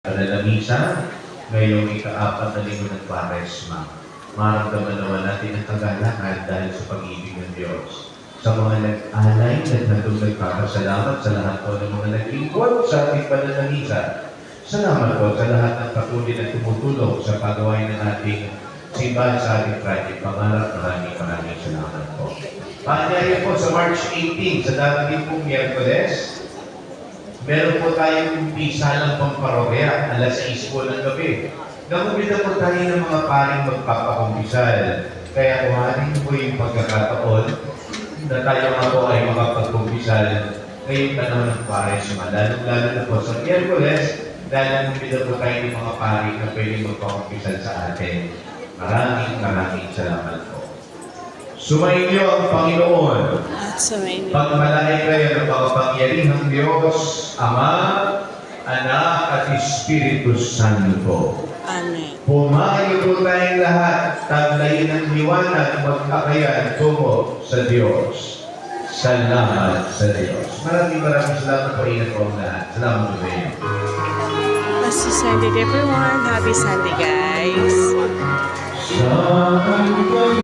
Misa, ngayong ika-4 na linggo ng Kwaresma, maramdaman naman natin ang kagalakan dahil sa pag-ibig ng Diyos. Sa mga nag-alay, nagpapasalamat sa lahat po ng mga nag-ingkot sa ating pananalisa. Salamat po sa lahat ng patuloy na tumutulong sa pagawain ng ating simbahan sa ating project pangarap. Maraming salamat po. Paanyaya po sa March 18, sa darating pong Miyerkules, meron po tayong pisalang pamparokya, alas 6 po ng gabi. Nakumita po tayo ng mga paring magpapakumpisal. Kaya kuhanin po yung pagkakataon na tayo nga po ay makapagkumpisal ngayong panahon ng Kwaresma. Lalo na po sa Miyerkules, dahil nakumita po tayo ng mga paring na pwedeng magpakumpisal sa atin. Maraming salamat po. Sumainyo ang Panginoon. At sumainyo. Pagpalain kayo ng makapangyarihang Diyos, Ama, Anak at Espiritu Santo. Amen. Pumayo po tayong lahat, taglayin ng liwanag, magkakayan tungo sa Diyos. Salamat sa Diyos. Maraming salamat po. Ingat po ang lahat. Salamat po sa inyo. Happy Sunday everyone. Happy Sunday guys.